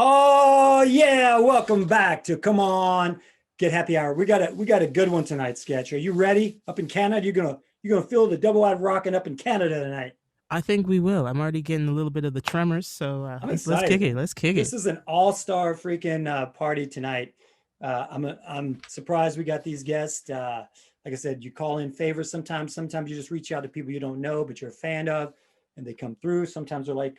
Oh yeah, welcome back to Come On Get Happy Hour. We got a good one tonight, Sketch. Are you ready? Up in Canada, you're gonna feel the double wide rocking up in Canada tonight. I think we will. I'm already getting a little bit of the tremors, so I'm let's kick it. excited. Let's kick This it. is an all-star freaking party tonight. I'm surprised we got these guests. Like I said, you call in favors sometimes. Sometimes you just reach out to people you don't know, but you're a fan of, and they come through. Sometimes they're like,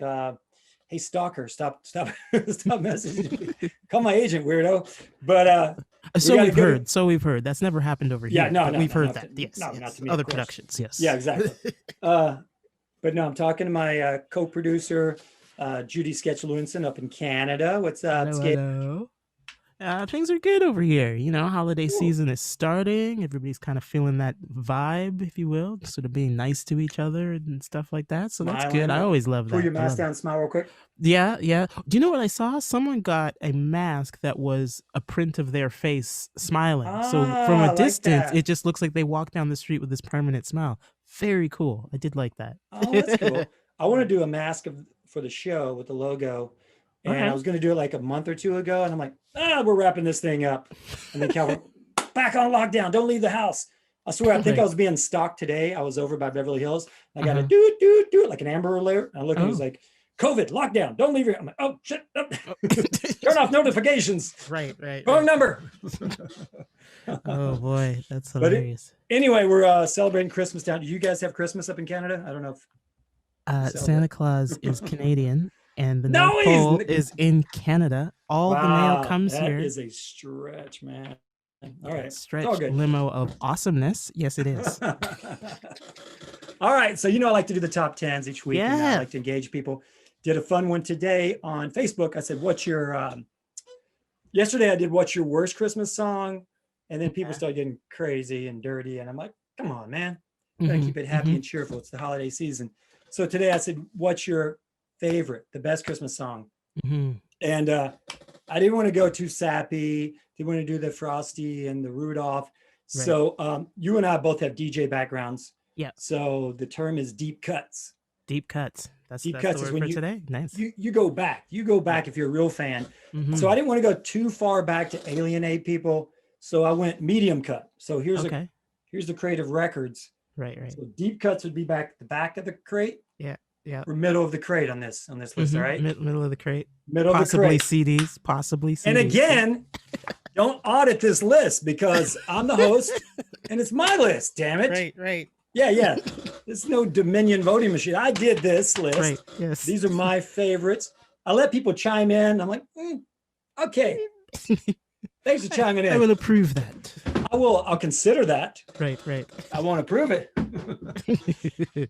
"Hey, stalker, stop, stop, stop messaging me. Call my agent, weirdo." But we So got a we've good. heard. So we've heard. That's never happened over Yeah, here, no, but no, we've no, heard not that. to, Yes, no, not yes. to me, of Other course. productions. Yes. Yeah, exactly. Uh, but no, I'm talking to my co-producer, Judy Sketch Lewinson up in Canada. What's up, Hello, Sketch? hello. Things are good over here. You know, holiday Cool. season is starting. Everybody's kind of feeling that vibe, if you will, sort of being nice to each other and stuff like that. So that's good. Smiling. I always love Pull that. your I mask love it. down, smile real quick. Yeah, yeah. Do you know what I saw? Someone got a mask that was a print of their face smiling. So from Ah, a I like distance, that. it just looks like they walked down the street with this permanent smile. Very cool. I did like that. Oh, that's cool. I want to do a mask for the show with the logo, and I Okay. was going to do it like a month or two ago, and I'm like, we're wrapping this thing up, and then Calvin, back on lockdown. Don't leave the house. I swear, I think I Right. was being stalked today. I was over by Beverly Hills. I got a Uh-huh. do it like an Amber Alert. And I look and he's Oh. like, COVID lockdown. Don't leave your. I'm like, oh shit. Oh. Oh. Turn off notifications. Right, right, Wrong right. number. Oh boy, that's But hilarious. anyway, we're celebrating Christmas down. Do you guys have Christmas up in Canada? I don't know if you celebrate. Santa Claus is Canadian and the North No, he's Pole is in Canada. All the mail wow. comes That here. is a stretch, man. All A right, it's all stretch good. limo of awesomeness. Yes, it is. All right, so I like to do the top tens each week, and I Yeah. like to engage people. Did a fun one today on Facebook. I said, "What's your?" Yesterday, I did "What's your worst Christmas song?" And then people Okay. started getting crazy and dirty, and I'm like, "Come on, man, gotta Mm-hmm. keep it happy Mm-hmm. and cheerful. It's the holiday season." So today, I said, "What's your favorite, the best Christmas song?" Mm-hmm. And I didn't want to go too sappy. Didn't want to do the Frosty and the Rudolph. Right. So you and I both have DJ backgrounds. Yeah. So the term is deep cuts. Deep cuts. Deep That's the cuts is word when for you today. Nice. you go back. You go Yeah. back if you're a real fan. So Mm-hmm. I didn't want to go too far back to alienate people. So I went medium cut. So Okay. here's the Creative Records. Right. Right. So deep cuts would be back at the back of the crate Yeah. Yeah. or middle of the crate on this list. All right, Middle of the crate. middle of the Possibly crate. CDs. Possibly And CDs. Yeah. again, don't audit this list because I'm the host and it's my list. Damn it. Right. Right. Yeah, yeah. There's no Dominion voting machine. I did this list. Right. Yes. These are my favorites. I let people chime in. I'm like, okay. Thanks for chiming I in. will approve that. I'll consider that. Right. Right. I won't approve it.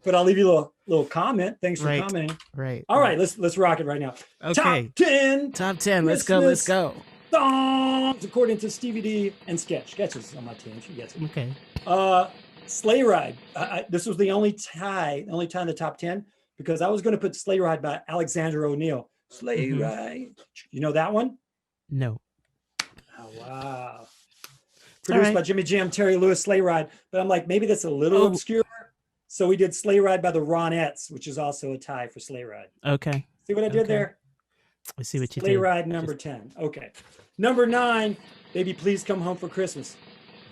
But I'll leave you a little comment. Thanks for Right. commenting. Right. All right, let's rock it right now. Okay. Top 10 Top 10. Let's go. Let's Christmas go. songs according to Stevie D and Sketch. Sketch is on my team. She gets it. Okay. Sleigh Ride. This was the only tie in the top 10 because I was going to put Sleigh Ride by Alexander O'Neill. Sleigh Mhm. Ride. You know that one? No. Oh, wow. All Produced by right. Jimmy Jam, Terry Lewis, Sleigh Ride. But I'm like, maybe that's a little Oh. obscure. So we did Sleigh Ride by the Ronettes, which is also a tie for Sleigh Ride. Okay. See what I did Okay. there? I see what you Sleigh did. Ride number 10. Okay. Number 9, Baby Please Come Home for Christmas.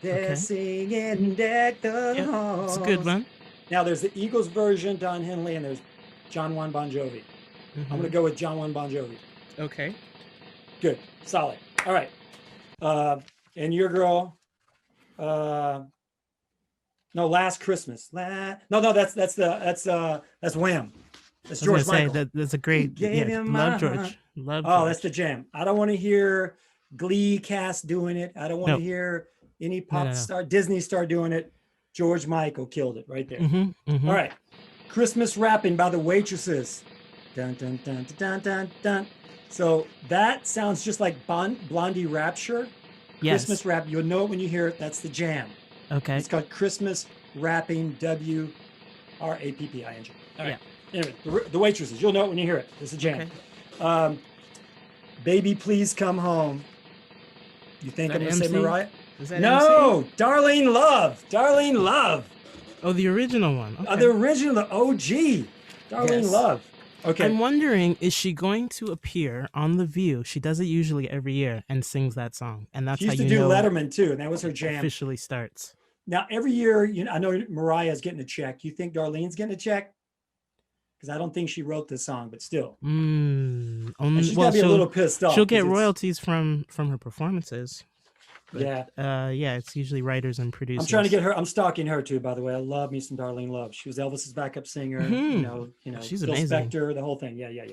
They're Okay. singing deck the Yeah, halls. it's a good one. Now there's the Eagles version, Don Henley, and there's John Juan Bon Jovi. I'm going to Mhm. go with John Juan Bon Jovi. Okay. Good. Solid. All right. And your girl, no, Last Christmas. No, that's Wham. That's I was George gonna say Michael. that's a great. Gave Yeah, him my love heart. George. Love Oh, that's the George. jam. I don't want to hear Glee cast doing it. I don't want to No. hear any No. pop No. No. star, Disney star doing it. George Michael killed it right there. Mhm. All Mhm. right. Christmas Rapping by the Waitresses. Dun, dun, dun, dun, dun, dun. So that sounds just like Blondie Rapture. Christmas Yes. Rap. You'll know it when you hear it. That's the jam. Okay. It's called Christmas Rapping, WRAPPING. All right. Anyway, the Waitresses. You'll know it when you hear it. It's a jam. Okay. Baby, Please Come Home. You think Is I'm that going to say MC? Mariah? Is that MC? No, Darlene Love. Darlene Love. Oh, the original one. Okay. The original, the OG. Darlene Yes. Love. Okay. I'm wondering, is she going to appear on The View? She does it usually every year and sings that song, and that's She how used to you do know Letterman too, and that was her jam. officially starts. Now, every year, I know Mariah's getting a check. You think Darlene's getting a check? Because I don't think she wrote this song, but still. And she's got to be a little pissed off. She'll get royalties from her performances. But, yeah. Yeah, it's usually writers and producers. I'm trying to get her. I'm stalking her too, by the way. I love me some Darlene Love. She was Elvis's backup singer. She's Phil amazing. Spector, the whole thing. Yeah.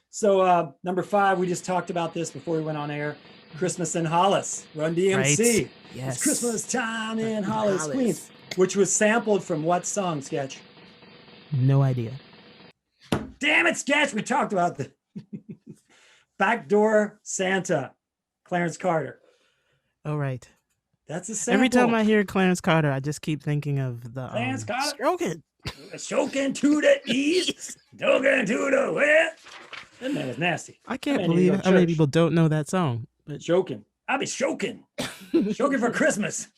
So number 5, we just talked about this before we went on air. Christmas in Hollis, Run DMC. Right. Yes. It's Christmas time in Hollis, Queens, which was sampled from what song, Sketch? No idea. Damn it, Sketch. We talked about the Backdoor Santa, Clarence Carter. Oh, right. That's a sample. Every time I hear Clarence Carter, I just keep thinking of the Clarence Carter. Stroking. Stroking to the east, stroking to the west. That man was nasty. I can't believe how many people don't know that song. But joking. I'll be stroking. Stroking for Christmas.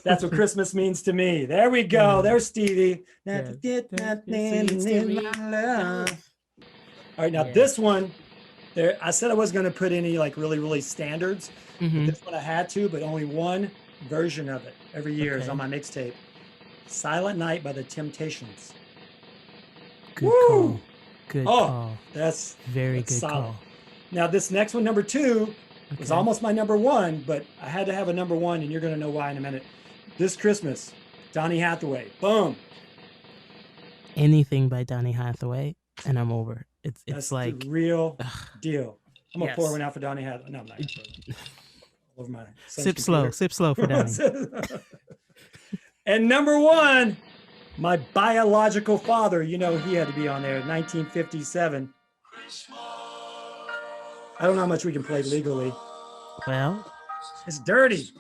That's what Christmas means to me. There we go. There's Stevie. All right, now this one, I said I wasn't going to put any like really standards. But this one I had to, but only one version of it every year is on my mixtape. Silent Night by the Temptations. Good call. Good call. That's very good solid call. Now this next one, number 2, was almost my number 1, but I had to have a number 1, and you're going to know why in a minute. This Christmas, Donny Hathaway. Boom. Anything by Donny Hathaway, and I'm over. It's That's like the real deal. I'm gonna pour one out for Donny Hathaway. No, I'm not. Over my sip slow for Donny. And number 1, my biological father. He had to be on there. 1957. I don't know how much we can play legally. Well, it's dirty.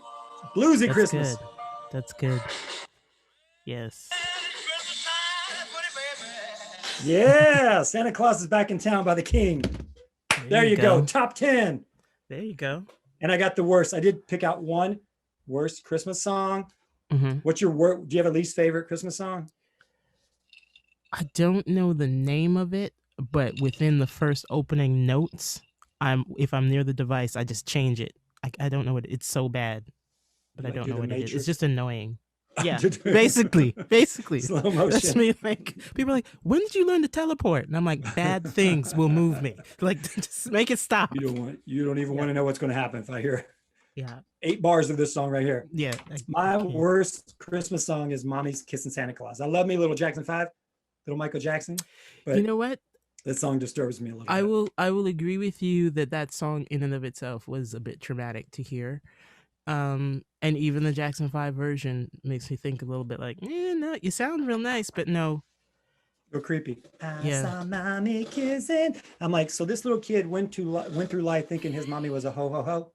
Bluesy Christmas. Good. That's good. Yes. Yeah, Santa Claus is back in town by the King. There you go. Top 10. There you go. And I got the worst. I did pick out one worst Christmas song. What's your do you have a least favorite Christmas song? I don't know the name of it, but within the first opening notes, if I'm near the device, I just change it. I don't know what it's so bad, but I don't know what it is. It's just annoying. Yeah, basically. Slow motion. That's me. Like, people are like, when did you learn to teleport? And I'm like, bad things will move me. Like, just make it stop. You don't even want to know what's going to happen if I hear 8 bars of this song right here. Yeah. My worst Christmas song is Mommy's Kissing Santa Claus. I love me Little Jackson 5, Little Michael Jackson. But you know what? That song disturbs me a little bit. I will agree with you that song in and of itself was a bit traumatic to hear. And even the Jackson 5 version makes me think a little bit like, no, you sound real nice, but no. Real creepy. I saw mommy kissing. I'm like, so this little kid went through life thinking his mommy was a ho ho ho.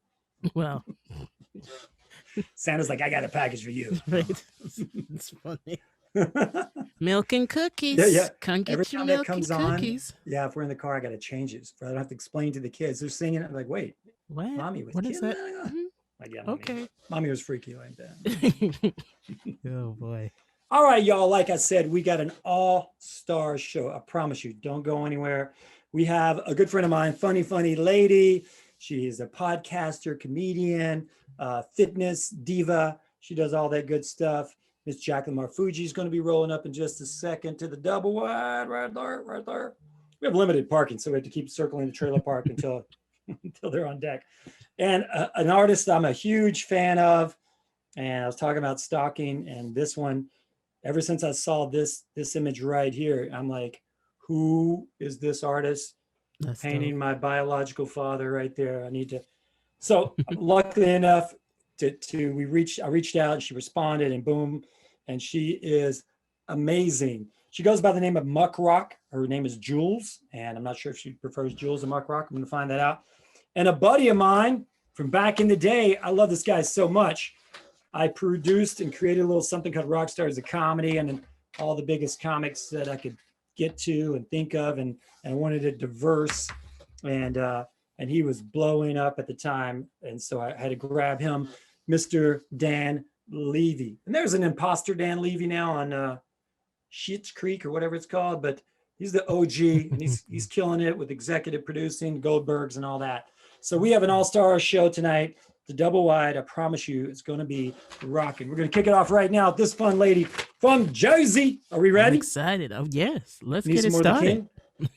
Well, Santa's like, I got a package for you. Right. It's funny. Milk and cookies. Yeah. Come get Every your time milk that comes and on, cookies. yeah, if we're in the car, I got to change it. So I don't have to explain to the kids. They're singing it. I'm like, wait, what? Mommy was what is that? Like, yeah, okay. Mommy was freaky like that. Oh boy. All right, y'all. Like I said, we got an all-star show. I promise you, don't go anywhere. We have a good friend of mine, funny lady. She is a podcaster, comedian, fitness diva. She does all that good stuff. Miss JACLYN Marfuggi is going to be rolling up in just a second to the double wide right there. We have limited parking, so we have to keep circling the trailer park until they're on deck. And an artist I'm a huge fan of, and I was talking about stalking, and this one, ever since I saw this image right here, I'm like, who is this artist? That's painting dope. My biological father right there. I need to. So luckily enough, I reached out and she responded, and boom, and she is amazing. She goes by the name of Muck Rock. Her name is Jules, and I'm not sure if she prefers Jules or Muck Rock. I'm going to find that out. And a buddy of mine from back in the day, I love this guy so much. I produced and created a little something called Rockstars of Comedy, and then all the biggest comics that I could get to and think of, and I wanted it diverse, and he was blowing up at the time, and so I had to grab him, Mr. Dan Levy. And there's an imposter Dan Levy now on Schitt's Creek or whatever it's called, but he's the OG, and he's killing it with executive producing, Goldbergs, and all that. So we have an all-star show tonight. The double wide, I promise you, it's going to be rocking. We're going to kick it off right now with this fun lady from Jersey. Are we ready? I'm excited. Oh yes, let's Need get some it more of the started. king?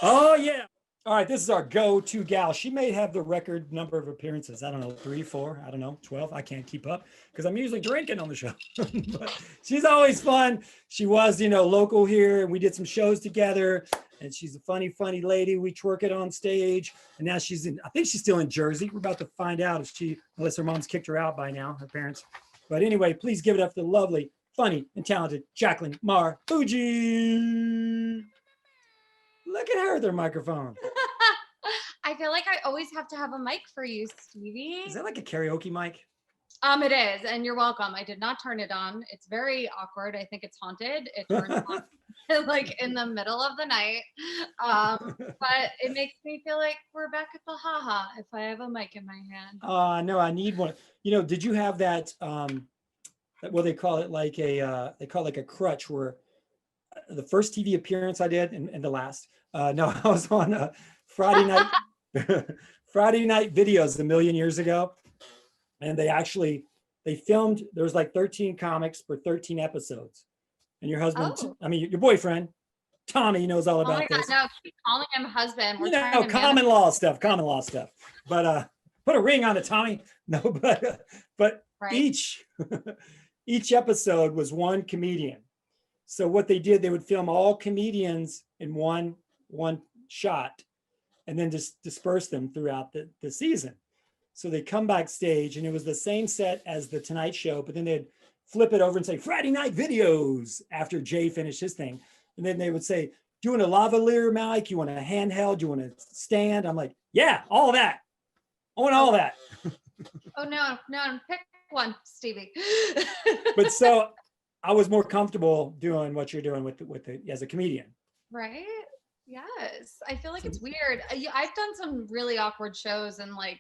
Oh yeah. All right, this is our go-to gal. She may have the record number of appearances. I don't know, 3, 4, I don't know, 12. I can't keep up because I'm usually drinking on the show. But she's always fun. She was, local here, and we did some shows together. And she's a funny, funny lady. We twerk it on stage. And now I think she's still in Jersey. We're about to find out unless her mom's kicked her out by now, her parents. But anyway, please give it up for the lovely, funny, and talented JACLYN Marfugggi. Look at her with her microphone. I feel like I always have to have a mic for you, Stevie. Is that like a karaoke mic? It is, and you're welcome. I did not turn it on. It's very awkward. I think it's haunted. It turns on like in the middle of the night. But it makes me feel like we're back at the haha if I have a mic in my hand. No, I need one. Did you have that they call it like a crutch, where the first TV appearance I did and the last. No, I was on Friday night Friday night videos a million years ago. And they filmed, there was like 13 comics for 13 episodes. And your husband, your boyfriend, Tommy, knows all about this. No, keep calling him husband. We're common law stuff. But put a ring on it, Tommy. No, but right. each episode was one comedian. So what they did, they would film all comedians in one shot and then just disperse them throughout the season. So they come backstage, and it was the same set as the Tonight Show, but then they'd flip it over and say Friday night videos after Jay finished his thing. And then they would say, do you want a lavalier mic? You want a handheld? Do you want a stand? I'm like, yeah, all that. I want all that. Oh no, pick one, Stevie. But so I was more comfortable doing what you're doing with as a comedian. Right? Yes. I feel like it's weird. I've done some really awkward shows and like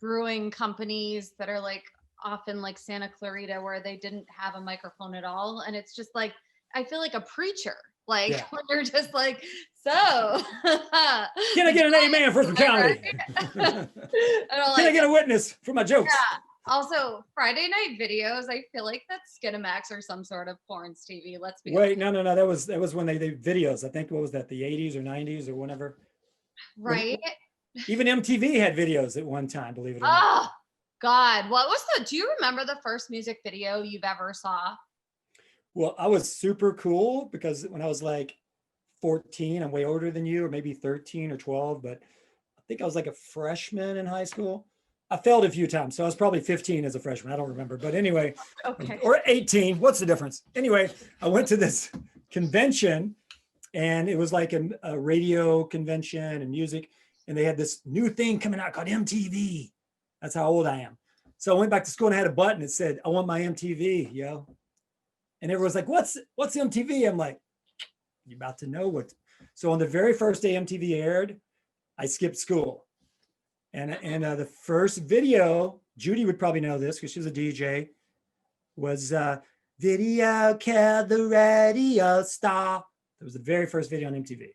brewing companies that are like often like Santa Clarita, where they didn't have a microphone at all. And it's just like, I feel like a preacher, like when you're just like, so can I get an amen for some comedy? Can I get a witness for my jokes? Yeah. Also, Friday night videos, I feel like that's Skinamax or some sort of porn, Stevie. Let's be honest. No. That was when they did videos. I think, what was that, the 80s or 90s or whenever? Right. Even MTV had videos at one time, believe it or not. Oh, God. Do you remember the first music video you've ever saw? Well, I was super cool because when I was like 14, I'm way older than you, or maybe 13 or 12, but I think I was like a freshman in high school. I failed a few times, so I was probably 15 as a freshman. I don't remember, but anyway, or 18. What's the difference? Anyway, I went to this convention, and it was like a radio convention and music. And they had this new thing coming out called MTV. That's how old I am. So I went back to school and I had a button that said, I want my MTV, yo. And everyone's like, what's MTV? I'm like, you're about to know what. So on the very first day MTV aired, I skipped school. And the first video, Judy would probably know this because she was a DJ, was Video Killed the Radio Star. That was the very first video on MTV.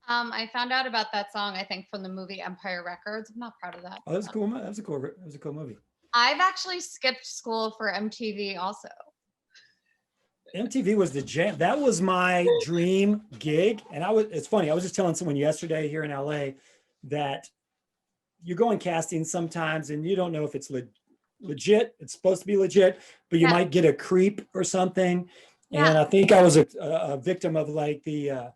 I found out about that song, I think, from the movie Empire Records. I'm not proud of that. Oh, that was cool. That was a cool movie. I've actually skipped school for MTV also. MTV was the jam. That was my dream gig. And it's funny. I was just telling someone yesterday here in LA that you're going casting sometimes and you don't know if it's legit. It's supposed to be legit, but you might get a creep or something. And I think I was a victim of like the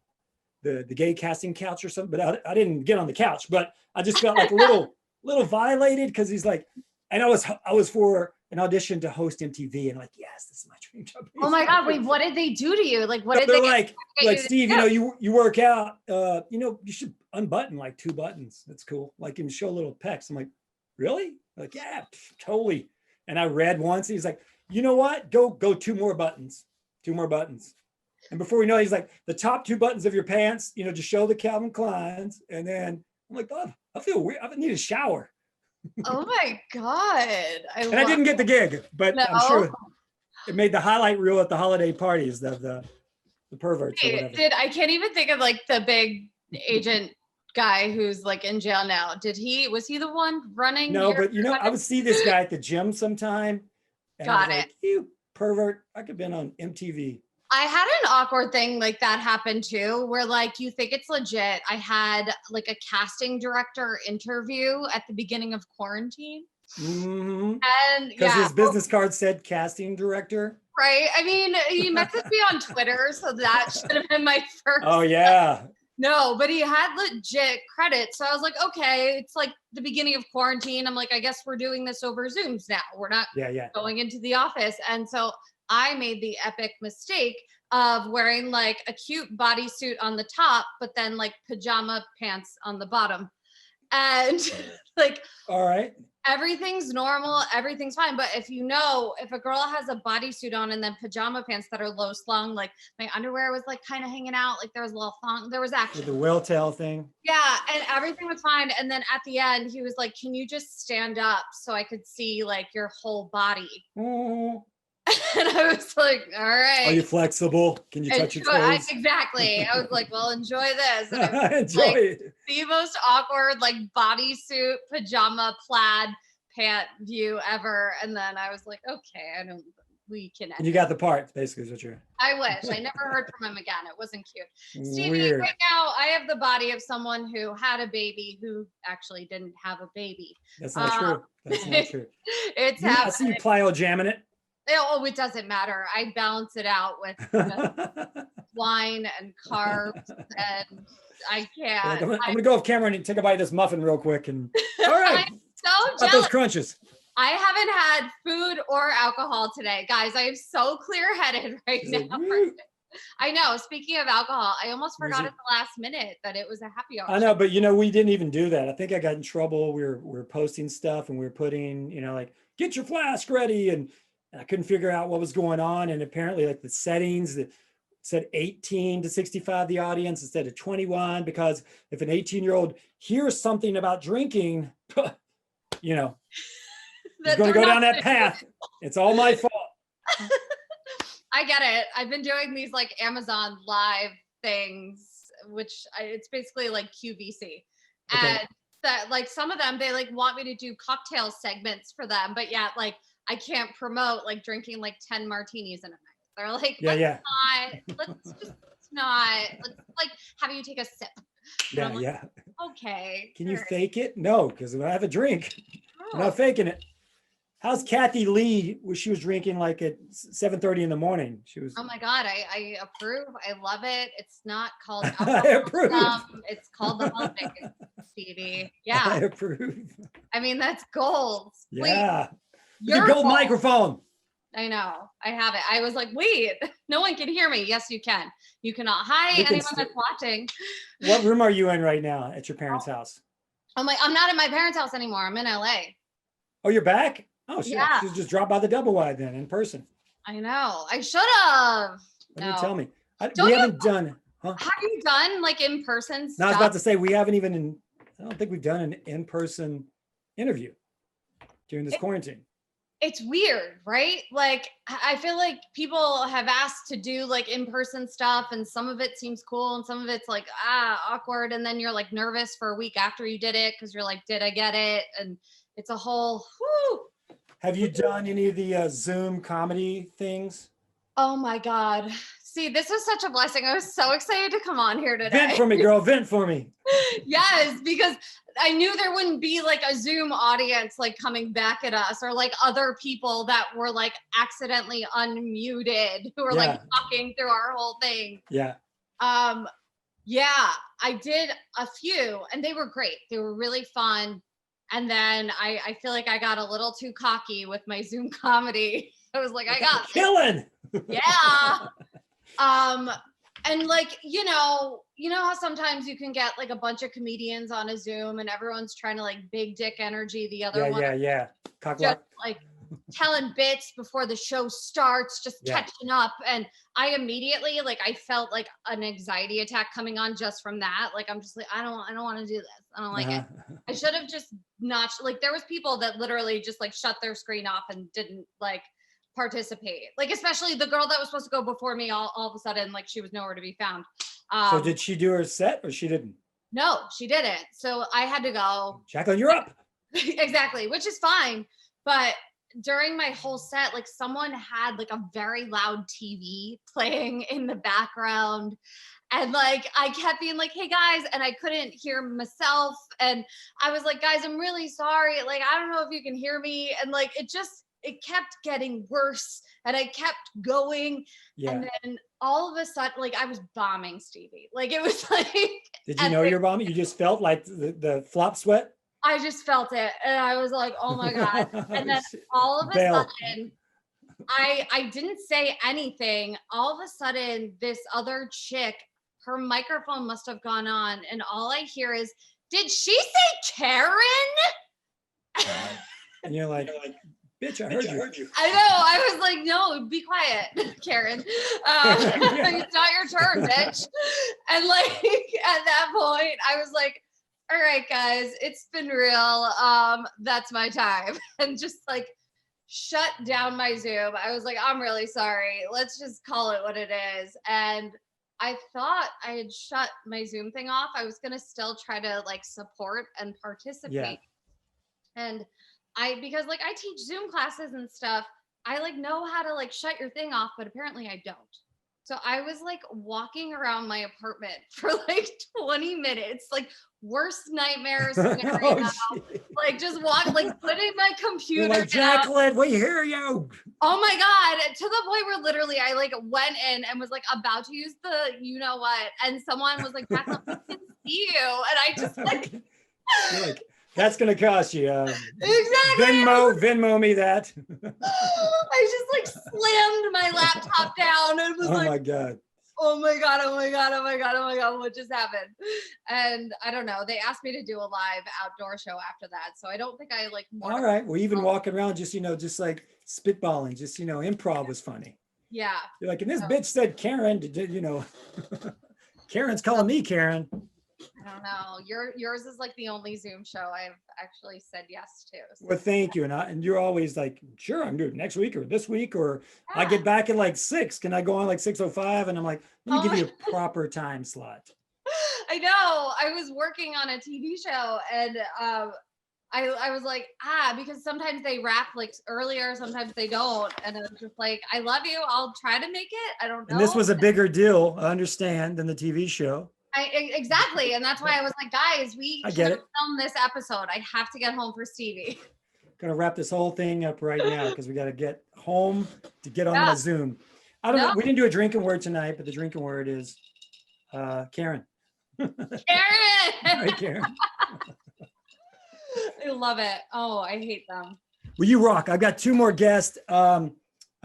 gay casting couch or something, but I didn't get on the couch, but I just felt like a little violated because he's like, and I was for an audition to host MTV, and like, yes, this is my dream job. Oh my God, wait, what did they do to you? Like, what did they're they like Steve, you work out, you should unbutton like 2 buttons. That's cool. Like, and show a little pecs. I'm like, really? Like, yeah, totally. And I read once, he's like, you know what? Go 2 more buttons. 2 more buttons. And before we know it, he's like, the top 2 buttons of your pants, just show the Calvin Kleins. And then I'm like, oh, I feel weird. I need a shower. Oh my God. I didn't get the gig, but I'm sure It made the highlight reel at the holiday parties, the perverts or whatever. I can't even think of like the big agent guy who's like in jail now. Was he the one running? No, but you know, I would see this guy at the gym sometime. And I was like, you pervert, I could have been on MTV. I had an awkward thing like that happen too, where like you think it's legit. I had like a casting director interview at the beginning of quarantine. Mm-hmm. And because his business card said casting director. Right. I mean, he messaged me on Twitter, so that should have been my first. Oh yeah. No, but he had legit credit. So I was like, okay, it's like the beginning of quarantine. I'm like, I guess we're doing this over Zooms now. We're not going into the office. And so I made the epic mistake of wearing like a cute bodysuit on the top, but then like pajama pants on the bottom. And like, all right, everything's normal, everything's fine. But if a girl has a bodysuit on and then pajama pants that are low slung, like my underwear was like kind of hanging out, like there was a little thong, there was action. With the will tell thing. Yeah, and everything was fine. And then at the end, he was like, "Can you just stand up so I could see like your whole body?" Mm. And I was like, "All right. Are you flexible? Can you touch your toes?" Exactly. I was like, "Well, enjoy this." And Enjoy like, it. The most awkward like bodysuit, pajama, plaid pant view ever. And then I was like, "Okay, we can." And you got the part, basically, is what you're. I wish. I never heard from him again. It wasn't cute. Stevie, Weird. right now, I have the body of someone who had a baby who actually didn't have a baby. That's not true. That's not true. It's I happening. see you plyo jamming it. Oh, it doesn't matter. I balance it out with wine and carbs, and I can't. I'm gonna go off camera and take a bite of this muffin real quick. And all right, I'm so about those jealous. crunches. I haven't had food or alcohol today, guys. I am so clear-headed right She's now. like, I know. Speaking of alcohol, I almost forgot at the last minute that it was a happy hour. I know, but you know, we didn't even do that. I think I got in trouble. We were posting stuff and we were putting, you know, like, get your flask ready, and I couldn't figure out what was going on. And apparently, like the settings that said 18 to 65 the audience instead of 21, because if an 18-year-old hears something about drinking, you know, he's going to go down that path. It's all my fault. I get it. I've been doing these like Amazon live things, which it's basically like QVC. Okay. And that like some of them, they like want me to do cocktail segments for them, but yeah, like I can't promote like drinking like 10 martinis in a night. They're like, let's like have you take a sip. And Yeah. Okay. Can you fake it? No, because when I have a drink, I'm not faking it. How's Kathy Lee? She was drinking like at 7:30 in the morning. She was. Oh my God, I approve. I love it. It's not called I approve. It's called the holidays, Stevie. Yeah. I approve. I mean, that's gold. Yeah. Wait, Your gold microphone. I know. I have it. I was like, wait, no one can hear me. Yes, you can. You cannot. Hi, anyone that's watching. What room are you in right now at your parents' house? I'm not at my parents' house anymore. I'm in LA. Oh, you're back? Oh, shit. Yeah. You just dropped by the double wide then in person. I know. I should have. What do you tell me? Don't we you- haven't done. Huh? Have you done like in-person No, stuff? I was about to say we haven't even. I don't think we've done an in-person interview during this quarantine. It's weird, right? Like, I feel like people have asked to do like in-person stuff, and some of it seems cool, and some of it's like, awkward. And then you're like nervous for a week after you did it because you're like, did I get it? And it's a whole, whoo. Have you done any of the Zoom comedy things? Oh my God. See, this was such a blessing. I was so excited to come on here today. Vent for me, girl. Vent for me. Yes, because I knew there wouldn't be like a Zoom audience like coming back at us, or like other people that were like accidentally unmuted who were like talking through our whole thing. Yeah. Yeah, I did a few and they were great. They were really fun. And then I feel like I got a little too cocky with my Zoom comedy. I was like, I got this. Killing. Yeah. And like, you know how sometimes you can get like a bunch of comedians on a Zoom and everyone's trying to like big dick energy the other one. Yeah. Cock Just block. like telling bits before the show starts, just catching up. And I immediately like I felt like an anxiety attack coming on just from that. Like I'm just like, I don't want to do this. I don't like it. I should have just not like there was people that literally just like shut their screen off and didn't like participate. Like, especially the girl that was supposed to go before me, all of a sudden, like, she was nowhere to be found. So did she do her set or she didn't? No, she didn't. So I had to go. JACLYN, you're up. Exactly, which is fine. But during my whole set, like, someone had like a very loud TV playing in the background. And like, I kept being like, hey guys, and I couldn't hear myself. And I was like, guys, I'm really sorry. Like, I don't know if you can hear me. And like, it kept getting worse. And I kept going. Yeah. And then all of a sudden, like, I was bombing Stevie. Like, it was like. Did you know you're bombing? You just felt like the flop sweat? I just felt it. And I was like, oh my God. And then all of a sudden, I didn't say anything. All of a sudden, this other chick, her microphone must have gone on. And all I hear is, did she say Karen? And you're like, bitch, I heard you. I know. I was like, no, be quiet, Karen. It's not your turn, bitch. And like, at that point, I was like, all right, guys, it's been real. That's my time. And just like shut down my Zoom. I was like, I'm really sorry. Let's just call it what it is. And I thought I had shut my Zoom thing off. I was going to still try to like support and participate. Yeah. And because like I teach Zoom classes and stuff, I like know how to like shut your thing off, but apparently I don't. So I was like walking around my apartment for like 20 minutes, like worst nightmare scenario. Like just like putting my computer You're like, down. JACLYN, we hear you. Oh my God. To the point where literally I like went in and was like about to use the you know what, and someone was like, JACLYN, we can see you. And I just like you're like, that's gonna cost you. Exactly. Venmo me that. I just like slammed my laptop down and was Oh like, my God. oh my God, oh my God, oh my God, oh my God, what just happened? And I don't know. They asked me to do a live outdoor show after that. So I don't think I like. All right. Well, even walking around, just, just like spitballing, just, improv was funny. Yeah. You're like, and this bitch said Karen, Karen's calling me Karen. I don't know. Yours is like the only Zoom show I've actually said yes to. So. Well, thank you. And you're always like, sure, I'm doing it next week or this week, or I get back at like 6. Can I go on like 6:05? And I'm like, let me give you a proper time slot. I know. I was working on a TV show and I was like, because sometimes they wrap like earlier, sometimes they don't. And I was just like, I love you. I'll try to make it. I don't know. And this was a bigger deal, I understand, than the TV show. Exactly. And that's why I was like, guys, we can't film this episode. I have to get home for Stevie. Gonna wrap this whole thing up right now because we got to get home to get on my Zoom. I don't know. We didn't do a drinking word tonight, but the drinking word is Karen. Karen. Right, Karen. I love it. Oh, I hate them. Well, you rock. I've got 2 more guests. I'm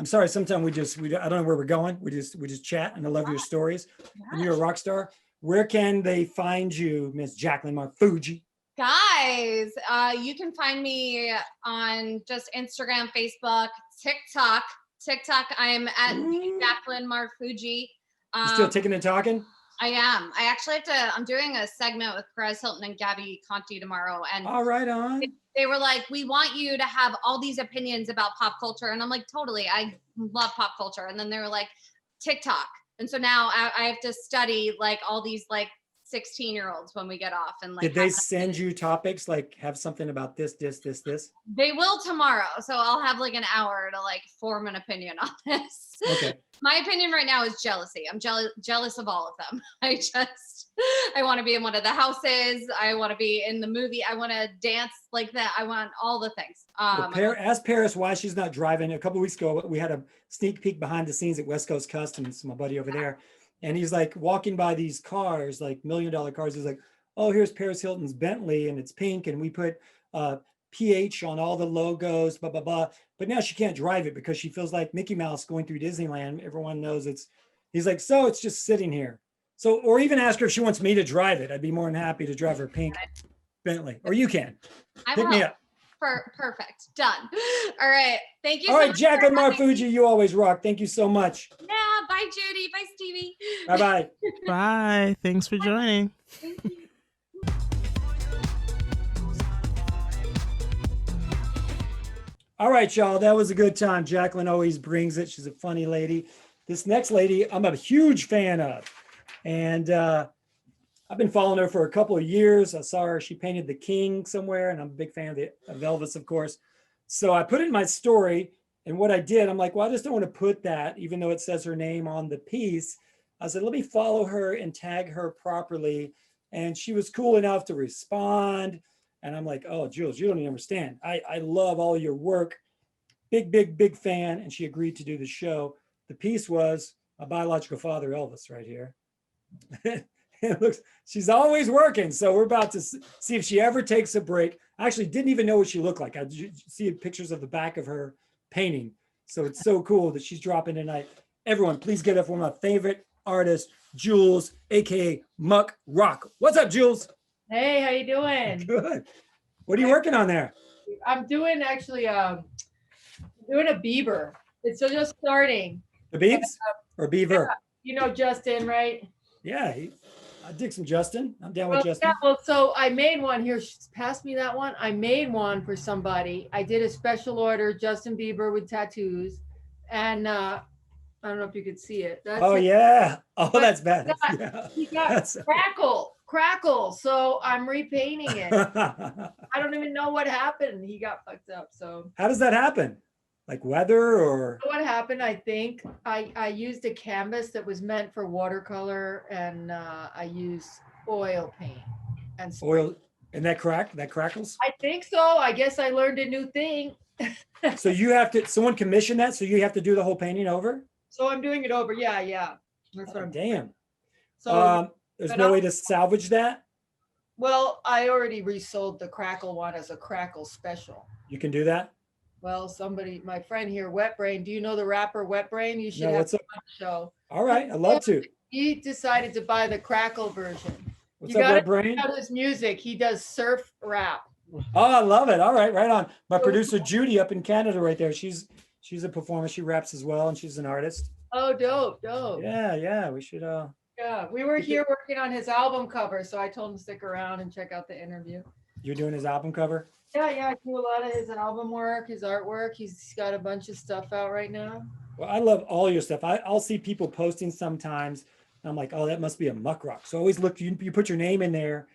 sorry. Sometimes I don't know where we're going. We just chat, and I love your stories. Yes. And you're a rock star. Where can they find you, Miss JACLYN MARFUGGI? Guys, you can find me on just Instagram, Facebook, TikTok. I'm at JACLYN MARFUGGI. You still ticking and talking? I am. I actually I'm doing a segment with Perez Hilton and Gabby Conti tomorrow. And all right on. They were like, we want you to have all these opinions about pop culture. And I'm like, totally. I love pop culture. And then they were like, TikTok. And so now I have to study like all these like 16-year-olds when we get off. And like, did they send you topics like have something about this? They will tomorrow. So I'll have like an hour to like form an opinion on this. Okay. My opinion right now is jealousy. I'm jealous of all of them. I want to be in one of the houses. I want to be in the movie. I want to dance like that. I want all the things. Ask Paris why she's not driving. A couple of weeks ago, we had a sneak peek behind the scenes at West Coast Customs, my buddy over there. And he's like walking by these cars, like $1 million cars. He's like, oh, here's Paris Hilton's Bentley and it's pink. And we put PH on all the logos, blah, blah, blah. But now she can't drive it because she feels like Mickey Mouse going through Disneyland. Everyone knows he's like, so it's just sitting here. So, or even ask her if she wants me to drive it. I'd be more than happy to drive her pink Bentley, or you can. Pick me up. Perfect. Done. All right. Thank you. All right, JACLYN MARFUGGI, you always rock. Thank you so much. Yeah. Bye, Judy. Bye, Stevie. Bye-bye. Bye. Thanks for joining. Thank you. All right, y'all. That was a good time. JACLYN always brings it. She's a funny lady. This next lady, I'm a huge fan of. And I've been following her for a couple of years. I saw her, she painted the king somewhere, and I'm a big fan of Elvis, of course. So I put it in my story. And what I did, I'm like, well, I just don't want to put that, even though it says her name on the piece. I said, let me follow her and tag her properly. And she was cool enough to respond. And I'm like, oh, Jules, you don't even understand. I love all your work. Big, big, big fan. And she agreed to do the show. The piece was my biological father, Elvis, right here. It looks, she's always working. So we're about to see if she ever takes a break. I actually didn't even know what she looked like. I see pictures of the back of her painting. So it's so cool that she's dropping tonight. Everyone, please get up for my favorite artist, Jules, AKA Muck Rock. What's up, Jules? Hey, how you doing? Good. What are you working on there? I'm doing actually doing a beaver. It's just starting. The Beebs or Beaver? Yeah, you know Justin, right? Yeah, I dig some Justin. I'm down with Justin. Yeah, well, so I made one here. Pass me that one. I made one for somebody. I did a special order, Justin Bieber with tattoos, and I don't know if you could see it. That's Oh it. Yeah. Oh, But that's bad. He got crackle. So I'm repainting it. I don't even know what happened. He got fucked up. So How does that happen? Like weather or? what happened, I think I used a canvas that was meant for watercolor, and I used oil paint and spray. Oil, and that crackles? I think so. I guess I learned a new thing. So you have to, someone commissioned that, so you have to do the whole painting over? So I'm doing it over. Yeah. That's what I'm doing. Damn. So There's but no I'll- way to salvage that? well, I already resold the crackle one as a crackle special. You can do that? Well, my friend here, Wet Brain. Do you know the rapper Wet Brain? You should No, have what's up? him on the show. All right, I'd love to. He decided to buy the crackle version. What's You up, gotta Red Brain? check out his music. He does surf rap. Oh, I love it. All right, right on. My producer Judy up in Canada right there. She's a performer. She raps as well, and she's an artist. Oh, dope. Yeah, we should Yeah, we were here working on his album cover, so I told him to stick around and check out the interview. you're doing his album cover? Yeah, I do a lot of his album work, his artwork. He's got a bunch of stuff out right now. Well, I love all your stuff. I'll see people posting sometimes. And I'm like, oh, that must be a Muck Rock. So I always look, you put your name in there.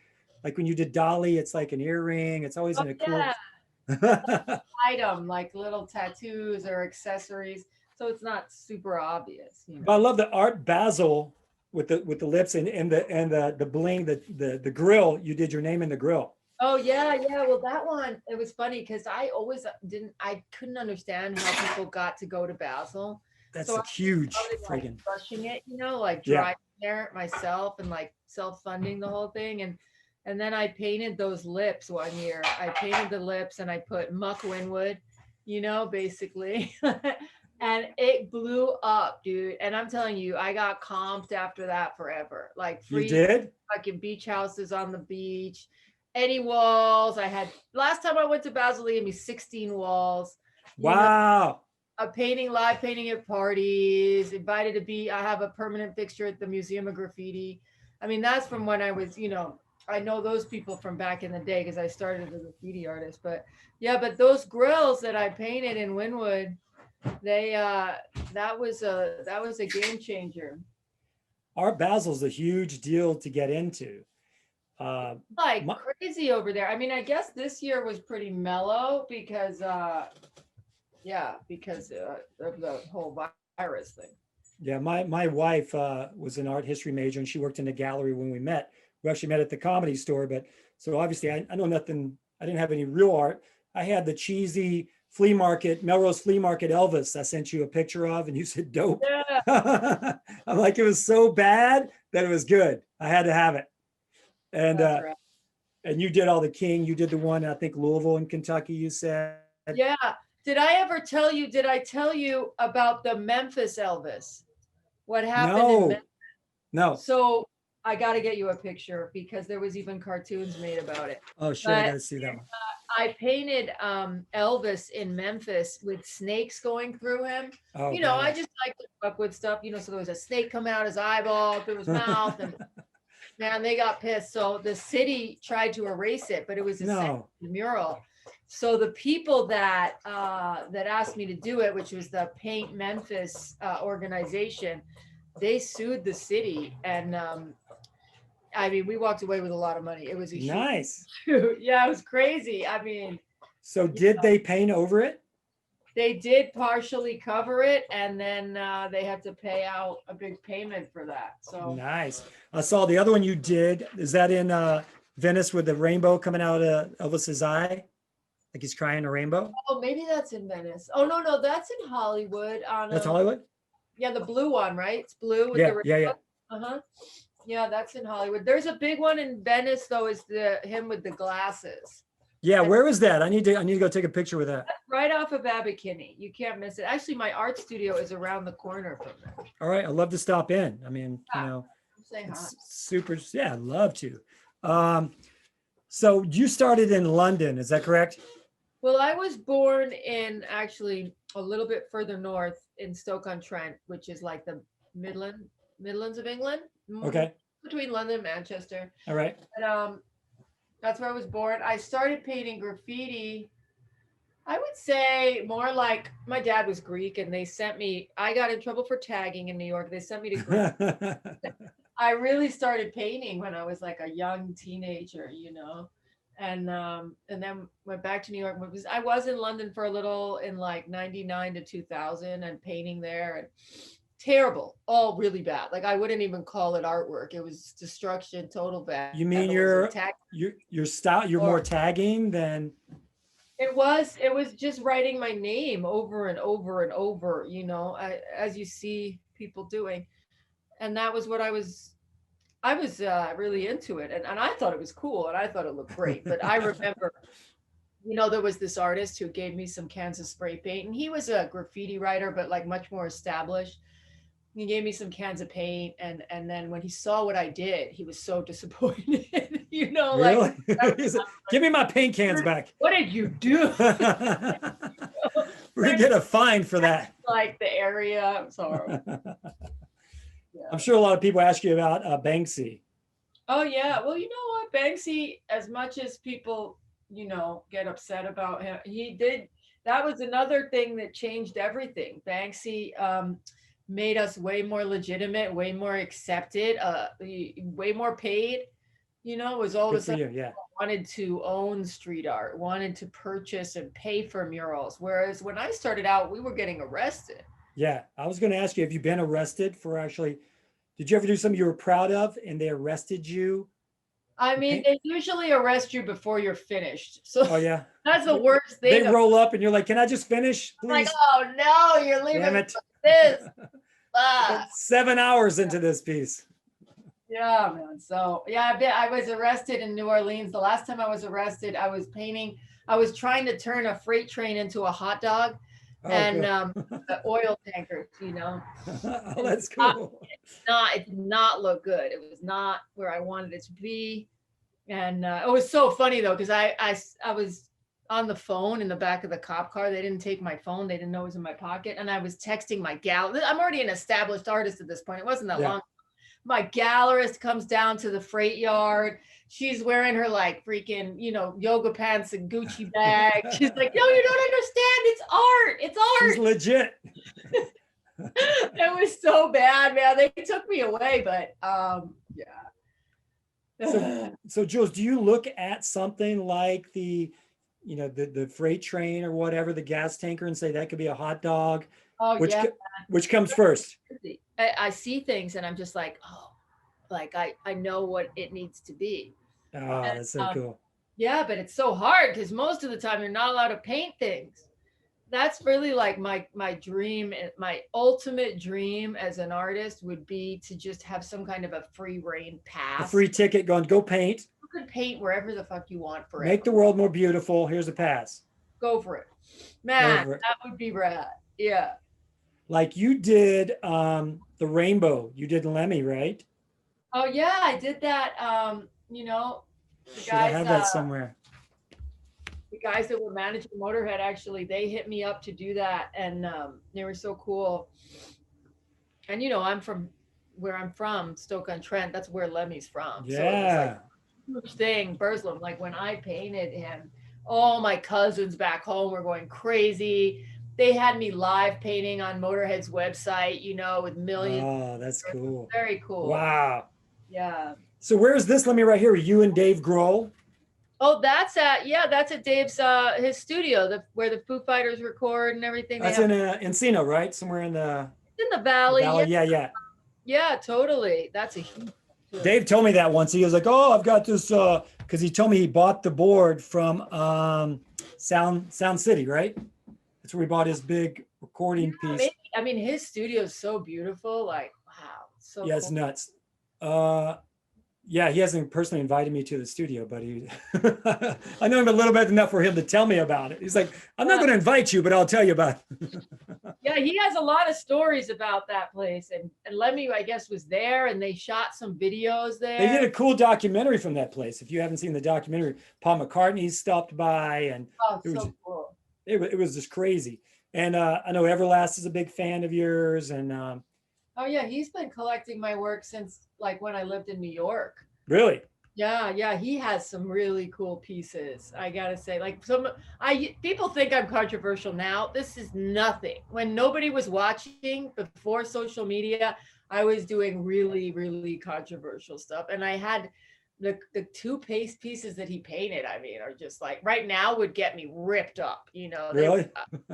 Like when you did Dolly, it's like an earring. It's always in a cool. Yeah. Item like little tattoos or accessories, so it's not super obvious. You know? But I love the Art Basel with the lips and the bling, the grill. You did your name in the grill. Oh yeah. Well, that one, it was funny because I always I couldn't understand how people got to go to Basel. That's So a huge Like friggin'. rushing it, like Yeah. driving there myself and like self-funding the whole thing. And then I painted those lips one year. I painted the lips and I put Muck Winwood, basically. And it blew up, dude. And I'm telling you, I got comped after that forever. Like You free did? fucking beach houses on the beach, any walls. Last time I went to Basel, they gave me 16 walls. Wow. Live painting at parties, invited to be. I have a permanent fixture at the Museum of Graffiti. I mean, that's from when I was, I know those people from back in the day because I started as a graffiti artist. But yeah, but those grills that I painted in Wynwood, that was a game changer. Art Basel's a huge deal to get into. Like crazy over there. I mean, I guess this year was pretty mellow because of the whole virus thing. Yeah, my wife was an art history major, and she worked in the gallery when we met. We actually met at the Comedy Store, but so obviously I know nothing. I didn't have any real art. I had the cheesy flea market, Melrose Flea Market Elvis I sent you a picture of, and you said dope. Yeah. I'm like, it was so bad that it was good. I had to have it. And That's right. and you did all the King. You did the one, I think, Louisville in Kentucky, you said. Yeah. Did I tell you about the Memphis Elvis? What happened in Memphis? No. So I got to get you a picture because there was even cartoons made about it. Oh shit, I gotta see that one. I painted Elvis in Memphis with snakes going through him. Oh, I just like to fuck with stuff, so there was a snake coming out his eyeball through his mouth, and man, they got pissed. So the city tried to erase it, but it was a mural. So the people that asked me to do it, which was the Paint Memphis organization, they sued the city, and I mean, we walked away with a lot of money. It was a huge Nice. suit. Yeah, it was crazy. I mean, So did they paint over it? they did partially cover it, and then they had to pay out a big payment for that. So Nice. I saw the other one you did. Is that in Venice with the rainbow coming out of Elvis's eye? Like he's crying a rainbow? oh, maybe that's in Venice. Oh no, that's in Hollywood. On That's Hollywood? yeah, the blue one, right? It's blue with Yeah, the yeah, yeah. uh-huh. Yeah, that's in Hollywood. There's a big one in Venice though, is him with the glasses. Yeah, where is that? I need to go take a picture with that. Right off of Abercrombie. You can't miss it. Actually, my art studio is around the corner from there. All right, I'd love to stop in. I mean, you know, Say hi. it's super. Yeah, I'd love to. So you started in London, is that correct? Well, I was born in actually a little bit further north in Stoke-on-Trent, which is like the Midlands of England. Okay. Between London and Manchester. All right. But, that's where I was born. I started painting graffiti, I would say more like my dad was Greek, and they sent me, I got in trouble for tagging in New York. They sent me to Greece. I really started painting when I was like a young teenager, you know, and then went back to New York. I was in London for a little in like 99 to 2000 and painting there, and terrible, all really bad. Like I wouldn't even call it artwork. It was destruction, total bad. You mean your style, you're more tagging than? It was just writing my name over and over and over, you know, as you see people doing. And that was what I was really into it. And I thought it was cool and I thought it looked great. But I remember, you know, there was this artist who gave me some cans of spray paint, and he was a graffiti writer, but like much more established. He gave me some cans of paint, and then when he saw what I did, he was so disappointed. You know, really? Like give me my paint cans back. What did you do? We're gonna get a fine for that. Like the area. I'm sorry. Yeah. I'm sure a lot of people ask you about Banksy. Oh yeah. Well, you know what, Banksy, as much as people, you know, get upset about him, that was another thing that changed everything. Banksy made us way more legitimate, way more accepted, way more paid. You know, it was all of a sudden wanted to own street art, wanted to purchase and pay for murals. Whereas when I started out, we were getting arrested. Yeah, I was going to ask you, have you been arrested for did you ever do something you were proud of and they arrested you? I mean, they usually arrest you before you're finished. So oh yeah, that's the worst thing. They roll up and you're like, can I just finish, please? Like, oh no, you're leaving. Damn it. This. 7 hours into this piece. Yeah, man. So yeah, I was arrested in New Orleans. The last time I was arrested, I was trying to turn a freight train into a hot dog. Oh, and the oil tanker, you know. Oh, that's cool. It did not look good. It was not where I wanted it to be. And it was so funny though, because I was on the phone in the back of the cop car. They didn't take my phone. They didn't know it was in my pocket. And I was texting my gal. I'm already an established artist at this point. It wasn't that long. My gallerist comes down to the freight yard. She's wearing her like freaking, you know, yoga pants and Gucci bag. She's like, no, you don't understand. It's art. It's art. She's legit. It was so bad, man. They took me away, but yeah. So Jules, do you look at something like the freight train or whatever, the gas tanker, and say that could be a hot dog? Oh, which comes first? I see things and I'm just like, oh, like I know what it needs to be. Oh, that's so cool. Yeah, but it's so hard because most of the time you're not allowed to paint things. That's really like my dream. My ultimate dream as an artist would be to just have some kind of a free reign pass. A free ticket going, go paint. You could paint wherever the fuck you want forever. Make the world more beautiful. Here's a pass. Go for it. Man, that would be rad. Yeah. Like you did the rainbow. You did Lemmy, right? Oh yeah, I did that. You know, Should I have that somewhere? The guys that were managing Motorhead, actually, they hit me up to do that, and they were so cool. And you know, I'm from where I'm from, Stoke-on-Trent. That's where Lemmy's from. Yeah. So it was like a huge thing, Burslem. Like when I painted him, all my cousins back home were going crazy. They had me live painting on Motorhead's website, you know, with millions. Oh, that's cool. Very cool. Wow. Yeah. So where is this? Let me right here. You and Dave Grohl. Oh, that's at Dave's his studio, where the Foo Fighters record and everything. That's in Encino, right? Somewhere in the Valley. Yeah, yeah. Yeah, totally. That's a huge. Dave told me that once. He was like, "Oh, I've got this," because he told me he bought the board from Sound City, right? That's where he bought his big recording piece. Maybe, I mean, his studio is so beautiful. Like, wow, so yeah, cool. it's nuts. Yeah, he hasn't personally invited me to the studio, but he, I know him a little bit enough for him to tell me about it. He's like, I'm not going to invite you, but I'll tell you about it. Yeah, he has a lot of stories about that place. And Lemmy, I guess, was there, and they shot some videos there. They did a cool documentary from that place. If you haven't seen the documentary, Paul McCartney stopped by, and it was so cool. It was just crazy. And I know Everlast is a big fan of yours. And oh yeah, he's been collecting my work since like when I lived in New York. Really? Yeah, he has some really cool pieces. I gotta say, like people think I'm controversial now. This is nothing. When nobody was watching before social media, I was doing really, really controversial stuff. And I had the two pieces that he painted, I mean, are just like right now would get me ripped up, you know. Really?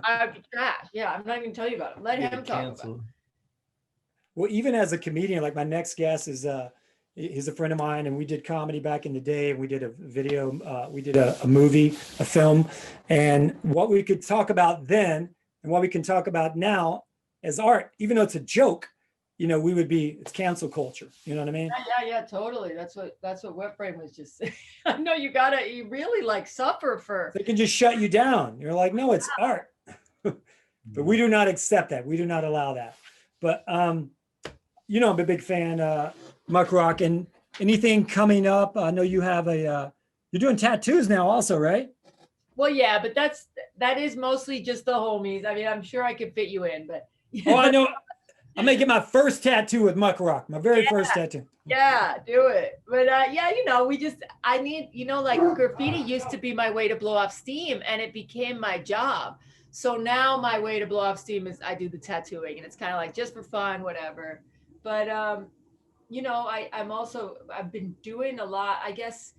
I'd be trash. Yeah, I'm not even tell you about it. Let him talk about it. Well, even as a comedian, like my next guest is he's a friend of mine, and we did comedy back in the day, and we did a video, we did a movie, a film, and what we could talk about then and what we can talk about now as art, even though it's a joke, you know, it's cancel culture. You know what I mean? Yeah, totally. That's what Wet Brain was just saying. I know you really like suffer for. They can just shut you down. You're like, no, it's art. But we do not accept that. We do not allow that. But you know, I'm a big fan, Muck Rock, and anything coming up. I know you have you're doing tattoos now also, right? Well, yeah, but that is mostly just the homies. I mean, I'm sure I could fit you in, but. Oh, I know. I'm gonna get my first tattoo with Muck Rock, my very first tattoo. Yeah, do it. But yeah, you know, I need, you know, like graffiti used to be my way to blow off steam, and it became my job. So now my way to blow off steam is I do the tattooing, and it's kind of like just for fun, whatever. But you know, I've been doing a lot. I guess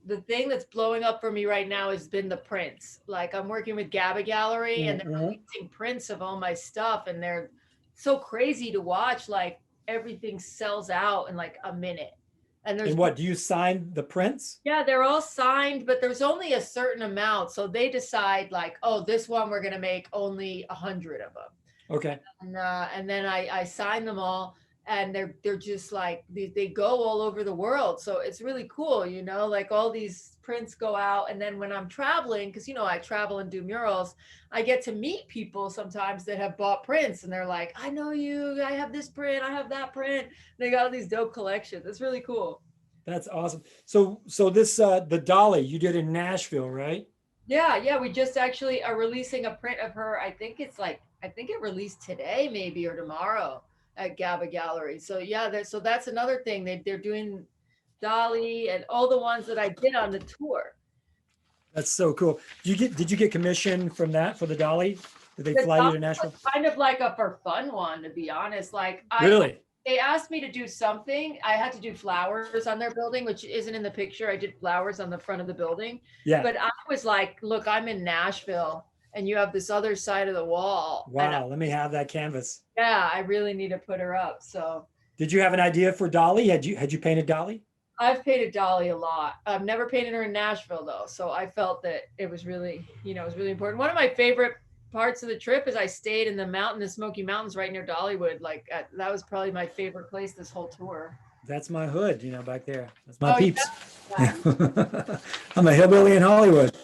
the thing that's blowing up for me right now has been the prints. Like I'm working with GABA Gallery, and they're releasing prints of all my stuff, and they're so crazy to watch. Like everything sells out in like a minute. And what, do you sign the prints? Yeah, they're all signed, but there's only a certain amount. So they decide like, oh, this one we're gonna make only 100 of them. Okay. And then I sign them all, and they're just like they go all over the world. So it's really cool, you know, like all these prints go out, and then when I'm traveling, because you know I travel and do murals, I get to meet people sometimes that have bought prints, and they're like, I know you, I have this print, I have that print. They got all these dope collections. It's really cool. That's awesome. So this the Dolly you did in Nashville, right? Yeah, we just actually are releasing a print of her. I think it released today maybe or tomorrow at GABA Gallery. So yeah, that's another thing. They're doing Dolly and all the ones that I did on the tour. That's so cool. Did you get commission from that for the Dolly? Did they fly you to Nashville? Kind of like a for fun one, to be honest. Like really? They asked me to do something. I had to do flowers on their building, which isn't in the picture. I did flowers on the front of the building. Yeah. But I was like, look, I'm in Nashville, and you have this other side of the wall. Wow, let me have that canvas. Yeah, I really need to put her up. So did you have an idea for Dolly? Had you painted Dolly? I've painted Dolly a lot. I've never painted her in Nashville though. So I felt that it was really, it was really important. One of my favorite parts of the trip is I stayed in the Smoky Mountains right near Dollywood. Like that was probably my favorite place this whole tour. That's my hood, back there. That's my peeps. Yeah. I'm a hillbilly in Hollywood.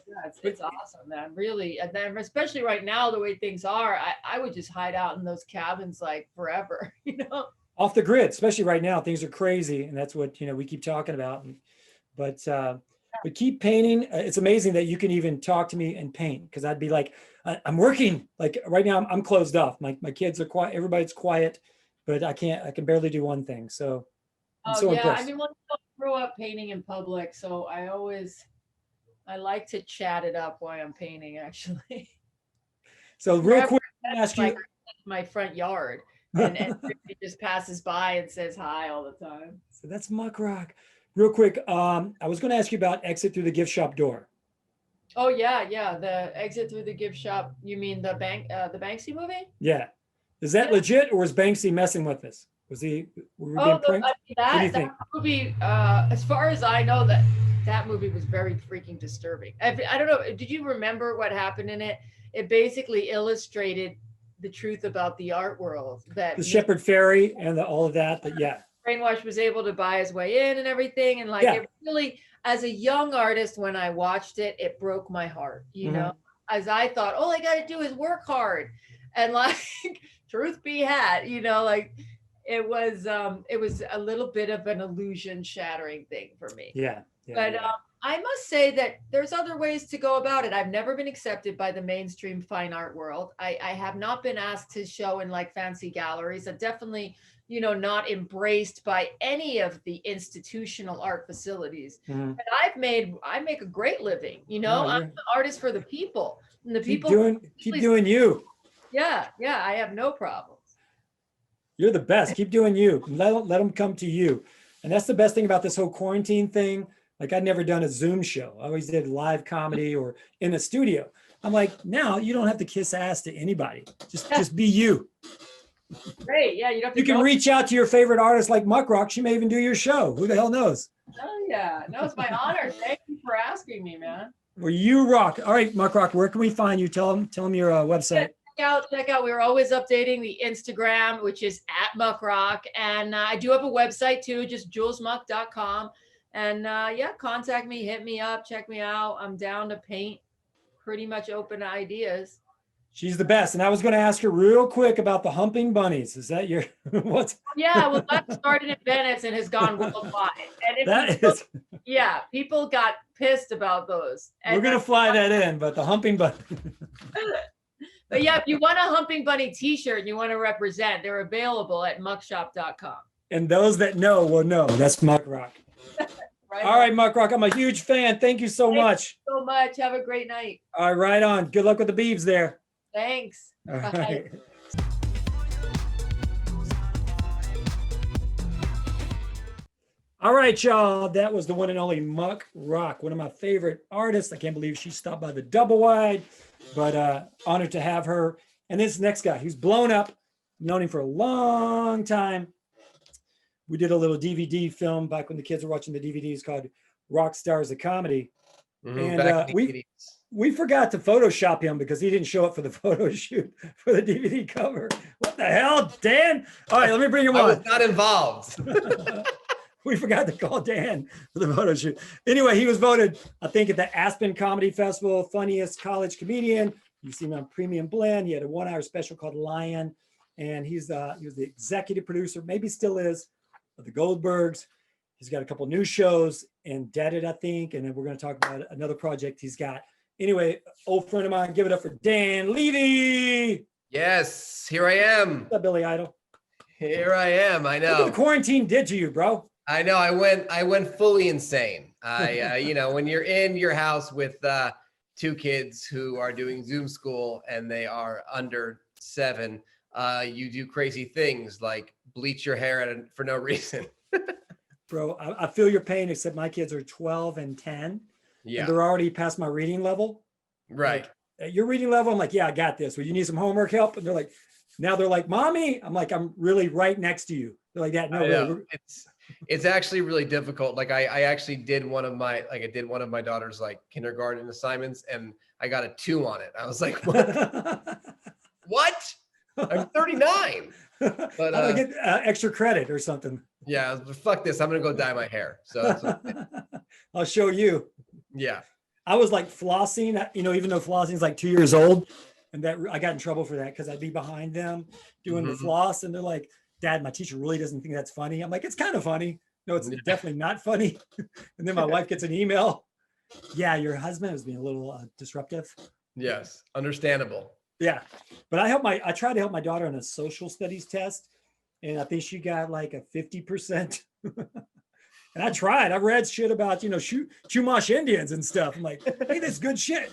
Yeah, it's awesome, man. Really. And then especially right now, the way things are, I would just hide out in those cabins like forever, Off the grid, especially right now, things are crazy. And that's what, we keep talking about. But keep painting. It's amazing that you can even talk to me and paint, because I'd be like, I'm working. Like right now I'm closed off. My kids are quiet. Everybody's quiet, but I can barely do one thing. So I'm so impressed. I mean, I grew up painting in public. So I always, I like to chat it up while I'm painting, actually. So real Wherever quick, I'm gonna ask like you. my front yard, and everybody just passes by and says hi all the time. So that's Muck Rock. Real quick, I was going to ask you about exit through the gift shop door. Oh yeah, yeah. The exit through the gift shop. You mean the Banksy movie? Yeah, is that Yeah. legit, or was Banksy messing with us? Was he? Were we being Oh, pranked? I mean, What do you think? that movie. As far as I know, that movie was very freaking disturbing. I don't know. Did you remember what happened in it? It basically illustrated the truth about the art world, that The Shepherd Fairy and all of that. But yeah, Brainwash was able to buy his way in and everything. And like, Yeah. it really, as a young artist, when I watched it, it broke my heart, you know, as I thought, all I got to do is work hard. And like, truth be had, you know, like it was a little bit of an illusion shattering thing for me. yeah. But I must say that there's other ways to go about it. I've never been accepted by the mainstream fine art world. I have not been asked to show in like fancy galleries. I definitely, you know, not embraced by any of the institutional art facilities. Mhm. But I make a great living. You know, No, I'm you're- an artist for the people, and the keep people. doing you. Yeah, yeah. I have no problems. You're the best. Keep doing you. Let them come to you. And that's the best thing about this whole quarantine thing. Like I'd never done a Zoom show. I always did live comedy or in a studio. I'm like, now you don't have to kiss ass to anybody. Just be you. Great. Yeah, you don't have to You can go. reach out to your favorite artist like Muck Rock. She may even do your show. Who the hell knows? Oh yeah, no, it's my honor. Thank you for asking me, man. Well, you rock. All right, Muck Rock, where can we find you? Tell them your website. Check out. We're always updating the Instagram, which is @muckrock, and I do have a website too, just julesmuck.com. And yeah, contact me, hit me up, check me out. I'm down to paint. Pretty much open to ideas. She's the best. And I was going to ask her real quick about the humping bunnies. Is that your what's Yeah, well, that started in Venice and has gone worldwide. And if that people, is? yeah, people got pissed about those. And We're going to fly that in, but the humping bunny. But yeah, if you want a Humping Bunny t-shirt and you want to represent, they're available at muckshop.com. And those that know will know. That's Muck Rock. Right All right, Muck Rock. I'm a huge fan. Thank you so much. so much. Have a great night. All right, right on. Good luck with the beeves there. Thanks. All Bye. right. All right, y'all. That was the one and only Muck Rock, one of my favorite artists. I can't believe she stopped by the Double Wide, but honored to have her. And this next guy, he's blown up. I've known him for a long time. We did a little DVD film back when the kids were watching the DVDs called Rock Stars of Comedy. And we forgot to Photoshop him because he didn't show up for the photo shoot for the DVD cover. What the hell, Dan? All right, let me bring him I on. was not involved. We forgot to call Dan for the photo shoot. Anyway, he was voted, I think, at the Aspen Comedy Festival, funniest college comedian. You see him on Premium Blend. He had a 1-hour special called Lion. And he was the executive producer, maybe still is, of the Goldbergs. He's got a couple new shows, Indebted, I think. And then we're going to talk about another project he's got. Anyway, old friend of mine, give it up for Dan Levy. Yes, here I am. What's up, Billy Idol? Here I am. I Look what the know. quarantine did to you, bro. I know. I went fully insane. You know, when you're in your house with 2 kids who are doing Zoom school and they are under 7, you do crazy things like bleach your hair for no reason. Bro, I feel your pain, except my kids are 12 and 10. Yeah. And they're already past my reading level. Right. Like, at your reading level, I'm like, yeah, I got this. Well, you need some homework help? And now they're like, Mommy. I'm like, I'm really right next to you. They're like that. No, I really. know. It's actually really difficult. Like I actually did one of my daughter's like kindergarten assignments and I got a 2 on it. I was like, what? I'm 39. But I get extra credit or something. yeah, fuck this. I'm gonna go dye my hair. So that's I'll show you. yeah. I was like flossing, even though flossing is like 2 years old, and that I got in trouble for that because I'd be behind them doing the floss, and they're like, "Dad, my teacher really doesn't think that's funny." I'm like, "It's kind of funny." No, it's definitely not funny. And then my wife gets an email. Yeah, your husband was being a little disruptive. Yes, understandable. Yeah, but I tried to help my daughter on a social studies test, and I think she got like a 50%. And I tried. I read shit about, Chumash Indians and stuff. I'm like, hey, this is good shit.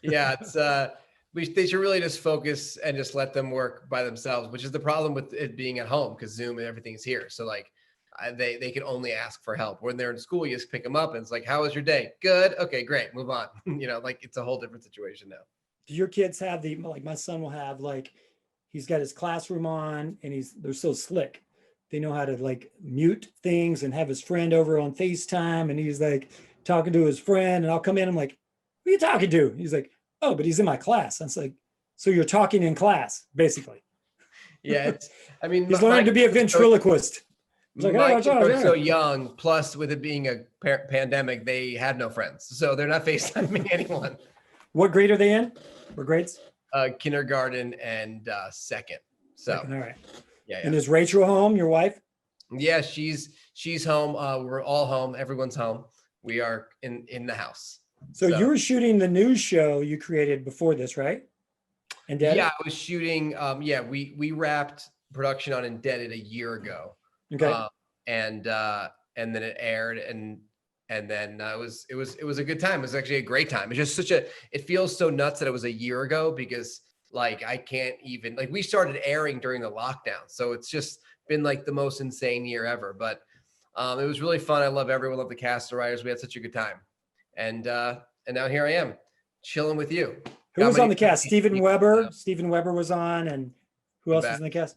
Yeah, it's they should really just focus and just let them work by themselves, which is the problem with it being at home because Zoom and everything's here. So like they can only ask for help. When they're in school, you just pick them up and it's like, how was your day? Good. Okay, great. Move on. Like it's a whole different situation now. Do your kids have like my son will have he's got his classroom on and they're so slick. They know how to like mute things and have his friend over on FaceTime and he's like talking to his friend and I'll come in. I'm like, who are you talking to? He's like, oh, but he's in my class. And it's like, so you're talking in class, basically. Yeah. He's learning to be a ventriloquist. My kids are so young, plus with it being a pandemic, they have no friends. So they're not FaceTiming anyone. What grade are they in? What grades? Kindergarten and second. So Second, all right. Yeah. And is Rachel home, your wife? Yeah, she's home. We're all home. Everyone's home. We are in the house. So you were shooting the news show you created before this, right? Indebted? Yeah, I was shooting. We wrapped production on Indebted a year ago. Okay. And then it aired and then it was a good time. It was actually a great time. It's just it feels so nuts that it was a year ago because like I can't even we started airing during the lockdown. So it's just been like the most insane year ever. But it was really fun. I love everyone, love the cast, the writers. We had such a good time. And now here I am chilling with you. Who was on the cast? Steven Weber. Steven Weber was on, and who else was in the cast?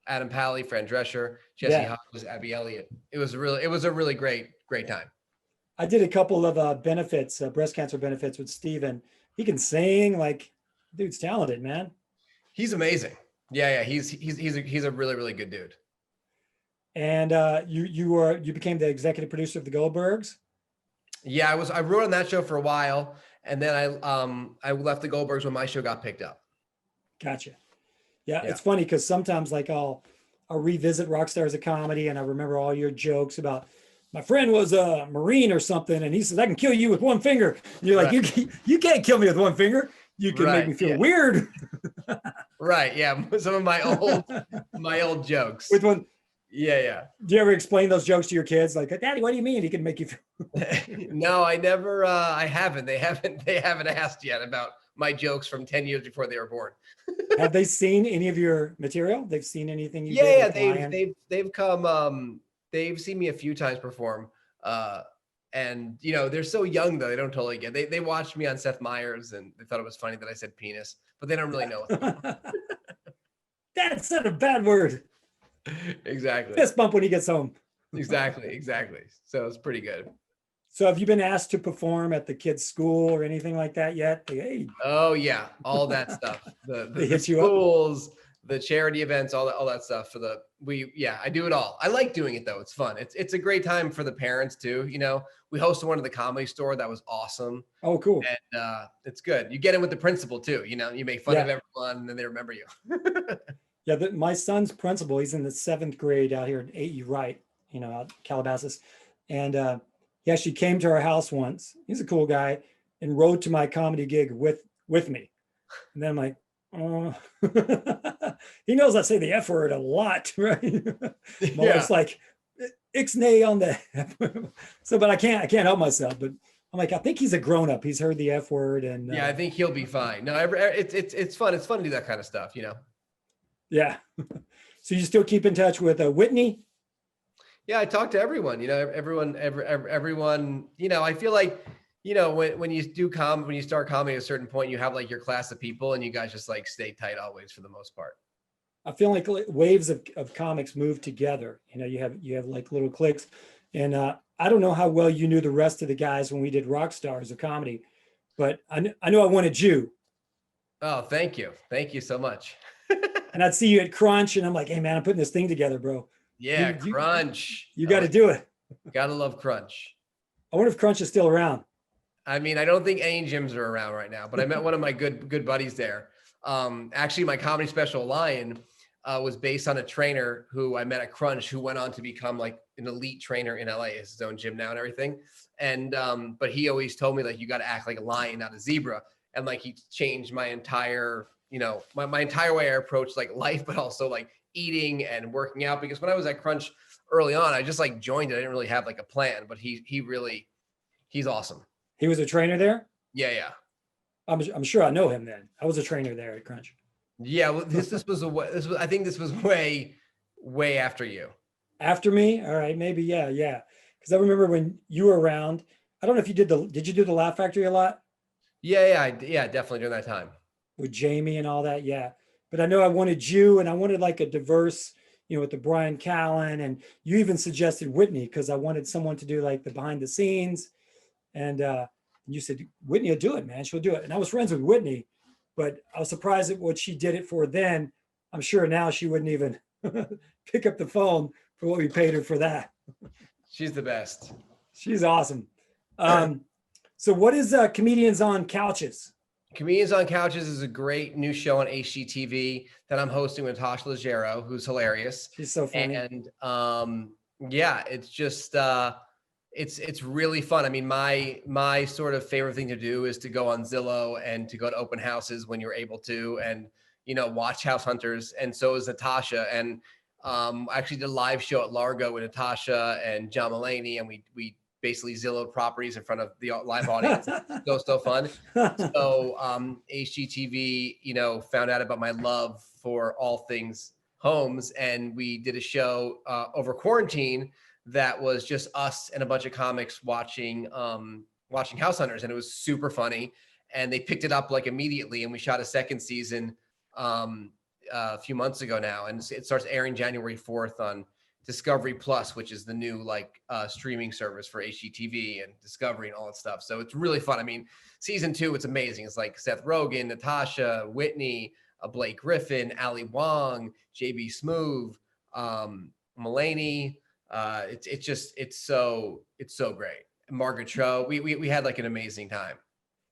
Adam Pally, Fran Drescher, Jesse Hodges, Abby Elliott. It was a really great time. I did a couple of benefits, breast cancer benefits with Steven. He can sing, dude's talented, man. He's amazing. Yeah. He's a really good dude. And you became the executive producer of the Goldbergs. Yeah, I wrote on that show for a while, and then I left the Goldbergs when my show got picked up. Gotcha. Yeah. It's funny because sometimes I'll revisit Rockstars of Comedy and I remember all your jokes about my friend was a Marine or something, and he says I can kill you with one finger. And you're like, you can't kill me with one finger. You can make me feel weird. Right. Yeah. Some of my old jokes. With one. Yeah. Do you ever explain those jokes to your kids? Like, Daddy, what do you mean? He can make you feel. No, I never. I haven't. They haven't asked yet about my jokes from 10 years before they were born. Have they seen any of your material? They've seen anything you did? Yeah, they've come. They've seen me a few times perform. And they're so young though, they don't totally get. They watched me on Seth Meyers and they thought it was funny that I said penis, but they don't really know what's going on. That's not a bad word. Exactly. Fist bump when he gets home. Exactly. So it's pretty good. So have you been asked to perform at the kids' school or anything like that yet? Hey. Oh yeah, all that stuff. The hit you schools, the charity events, all that stuff I do it all. I like doing it though. It's fun. It's a great time for the parents too. We hosted one at the Comedy Store. That was awesome. Oh, cool. And it's good. You get in with the principal too. You make fun of everyone and then they remember you. Yeah, my son's principal, he's in the 7th grade out here at AU Wright, out Calabasas. And he actually came to our house once. He's a cool guy and rode to my comedy gig with me. And then I'm like, oh, he knows I say the F word a lot, right? It's like ixnay on the F word. So, but I can't help myself. But I'm like, I think he's a grown up. He's heard the F word, and I think he'll be fine. No, it's fun. It's fun to do that kind of stuff, Yeah. So you still keep in touch with Whitney? Yeah, I talk to everyone. Everyone. I feel like when you do when you start comedy at a certain point, you have your class of people, and you guys just stay tight always for the most part. I feel like waves of comics move together. You have little cliques, and I don't know how well you knew the rest of the guys when we did Rockstars of Comedy, but I know I wanted you. Oh, thank you so much. And I'd see you at Crunch, and I'm like, hey man, I'm putting this thing together, bro. Yeah, Crunch. You got to do it. Gotta love Crunch. I wonder if Crunch is still around. I mean, I don't think any gyms are around right now, but I met one of my good buddies there. Actually, my comedy special Lion was based on a trainer who I met at Crunch, who went on to become an elite trainer in LA, his own gym now and everything. And but he always told me you got to act like a lion, not a zebra. And he changed my entire my entire way I approach life, but also eating and working out. Because when I was at Crunch, early on. I just like joined it. I didn't really have like a plan, but he's awesome. He was a trainer there? Yeah, yeah. I'm sure I know him then. I was a trainer there at Crunch. Yeah, well, I think this was way after you. After me? All right, maybe, yeah. Because I remember when you were around, I don't know if did you do the Laugh Factory a lot? Yeah, definitely during that time. With Jamie and all that, yeah. But I know I wanted you, and I wanted like a diverse, with the Brian Callen, and you even suggested Whitney because I wanted someone to do like the behind the scenes. And you said, Whitney will do it, man. She'll do it. And I was friends with Whitney, but I was surprised at what she did it for then. I'm sure now she wouldn't even pick up the phone for what we paid her for that. She's the best. She's awesome. So what is Comedians on Couches? Comedians on Couches is a great new show on HGTV that I'm hosting with Natasha Leggero, who's hilarious. She's so funny. And yeah, it's just it's really fun. I mean, my sort of favorite thing to do is to go on Zillow and to go to open houses when you're able to, and watch house hunters. And so is Natasha. And I actually did a live show at Largo with Natasha and John Mulaney, and we basically Zillowed properties in front of the live audience. so fun. So HGTV, found out about my love for all things homes, and we did a show over quarantine that was just us and a bunch of comics watching House Hunters, and it was super funny. And they picked it up like immediately, and we shot a second season a few months ago now, and it starts airing January 4th on Discovery Plus, which is the new streaming service for HGTV and Discovery and all that stuff. So it's really fun. I mean, season 2, it's amazing. It's like Seth Rogen, Natasha, Whitney, Blake Griffin, Ali Wong, JB Smoove, Mulaney. It's so great. Margaret Cho. We had like an amazing time.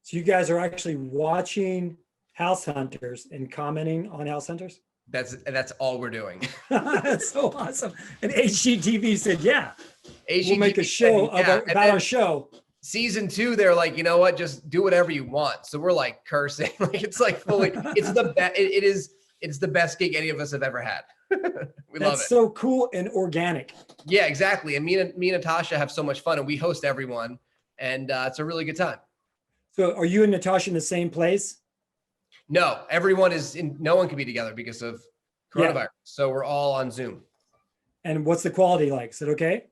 So you guys are actually watching House Hunters and commenting on House Hunters? That's all we're doing. That's so awesome. And HGTV said, yeah, we'll make a show said, about our show. Season 2, they're like, you know what? Just do whatever you want. So we're like cursing. Like it's like fully. It's the best. It's the best gig any of us have ever had. We love it. That's so cool and organic. Yeah, exactly. And me and Natasha have so much fun, and we host everyone, and it's a really good time. So are you and Natasha in the same place? No, everyone is in. No one can be together because of coronavirus. Yeah. So we're all on Zoom. And what's the quality like? Is it okay?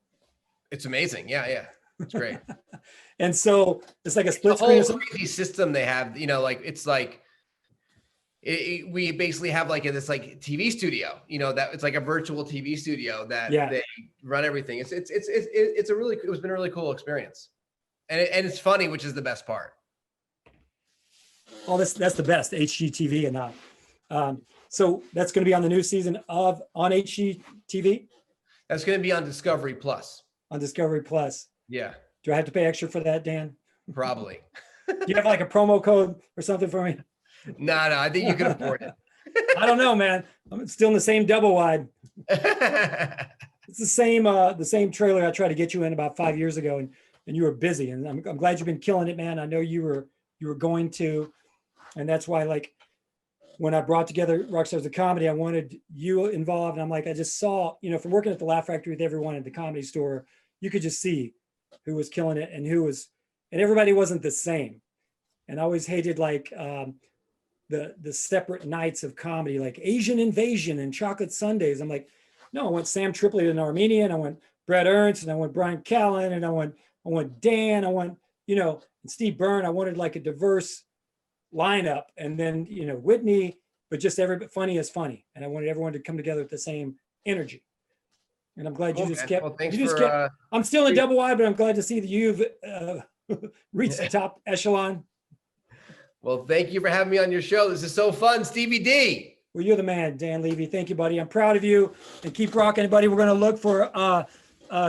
It's amazing. Yeah, it's great. And so it's like a split screen. The whole crazy system they have. It's like we basically have like this like TV studio. That it's like a virtual TV studio that they run everything. It's been a really cool experience, and it's funny, which is the best part. Oh, that's the best, HGTV and not. So that's going to be on the new season on HGTV? That's going to be on Discovery Plus. On Discovery Plus. Yeah. Do I have to pay extra for that, Dan? Probably. Do you have like a promo code or something for me? No, I think you can afford it. I don't know, man. I'm still in the same double wide. It's the same trailer I tried to get you in about 5 years ago, and you were busy. And I'm glad you've been killing it, man. I know you were going to. And that's why, like, when I brought together Rockstars of Comedy, I wanted you involved. And I'm like, I just saw, from working at the Laugh Factory with everyone at the Comedy Store, you could just see who was killing it and and everybody wasn't the same. And I always hated like the separate nights of comedy, like Asian Invasion and Chocolate Sundays. I'm like, no, I went Sam Tripoli and Armenian. I went Brett Ernst, and I went Brian Callen, and I went Dan. I went, and Steve Byrne. I wanted like a diverse lineup, and then Whitney, but just funny is funny, and I wanted everyone to come together with the same energy. And I'm glad you just kept. Well, thanks I'm still in double wide, but I'm glad to see that you've reached the top echelon. Well, thank you for having me on your show. This is so fun, Stevie D. Well, you're the man, Dan Levy. Thank you, buddy. I'm proud of you, and keep rocking, buddy. We're going to look for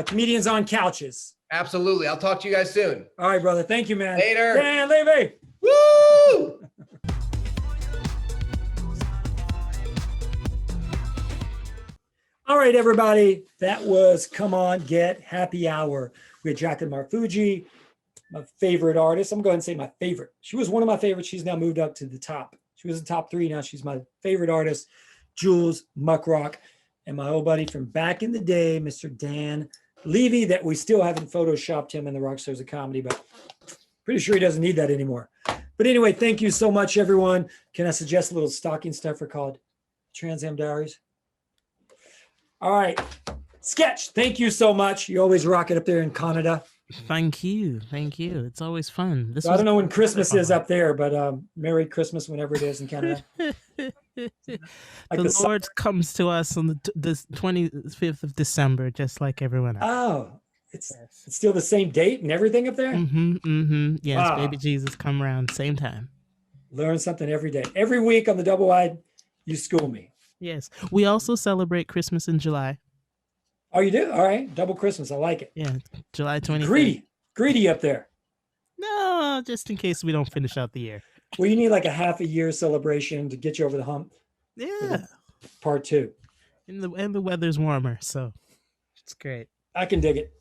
Comedians on Couches. Absolutely. I'll talk to you guys soon. All right, brother. Thank you, man. Later. Dan Levy. Woo! All right, everybody. That was Come On Get Happy Hour with JACLYN MARFUGGI, my favorite artist. I'm going to say my favorite. She was one of my favorites. She's now moved up to the top. She was in top 3. Now she's my favorite artist, Jules Muck Rock. and my old buddy from back in the day, Mr. Dan Levy, that we still haven't photoshopped him in the Rockstars of Comedy, but pretty sure he doesn't need that anymore. But anyway, thank you so much, everyone. Can I suggest a little stocking stuffer called Trans Am Diaries? All right. Sketch, thank you so much. You always rock it up there in Canada. Thank you. Thank you. It's always fun. So I don't know when Christmas is up there, but Merry Christmas whenever it is in Canada. The Lord comes to us on the 25th of December, just like everyone else. Oh, it's still the same date and everything up there? Yes, Wow. baby Jesus come around same time. Learn something every day. Every week on the Double Wide, you school me. Yes. We also celebrate Christmas in July. Oh, you do? All right. Double Christmas. I like it. Yeah, July 25th. Greedy up there. No, just in case we don't finish out the year. Well, you need like a half a year celebration to get you over the hump. Yeah. Part 2. And the weather's warmer, so it's great. I can dig it.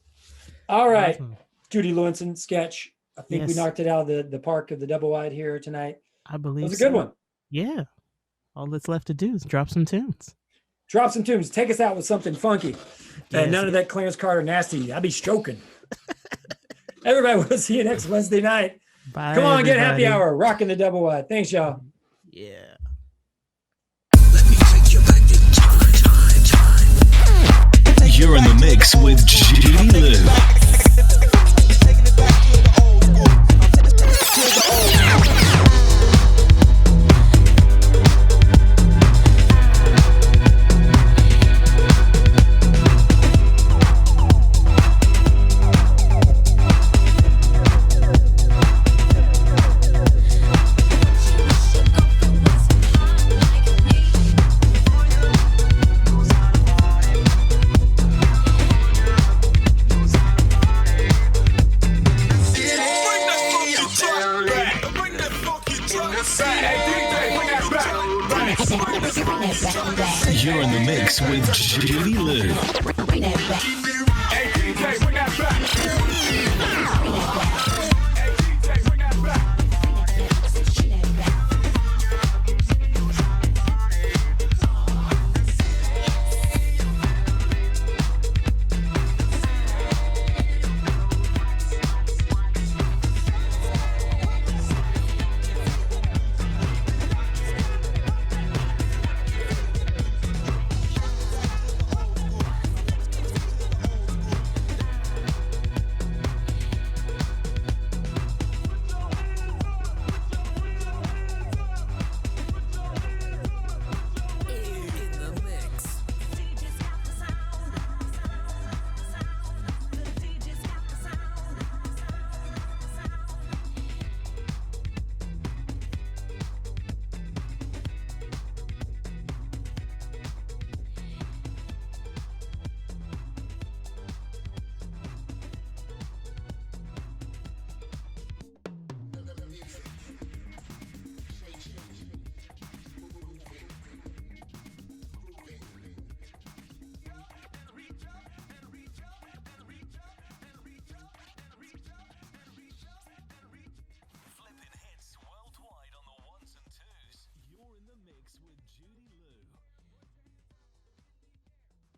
All right. Awesome. Judy Lewinson sketch. I think we Yes. knocked it out of the park of the Double Wide here tonight. I believe It was a good so. one. Yeah. All that's left to do is drop some tunes. Drop some tunes. Take us out with something funky. Yes. And none of that Clarence Carter nasty. I'll be stroking. Everybody, we'll see you next Wednesday night. Bye, Come on, get happy everybody. hour. Rocking the Double Wide. Thanks, y'all. Yeah. You're in the mix with JACLYN. You're in the mix with JACLYN.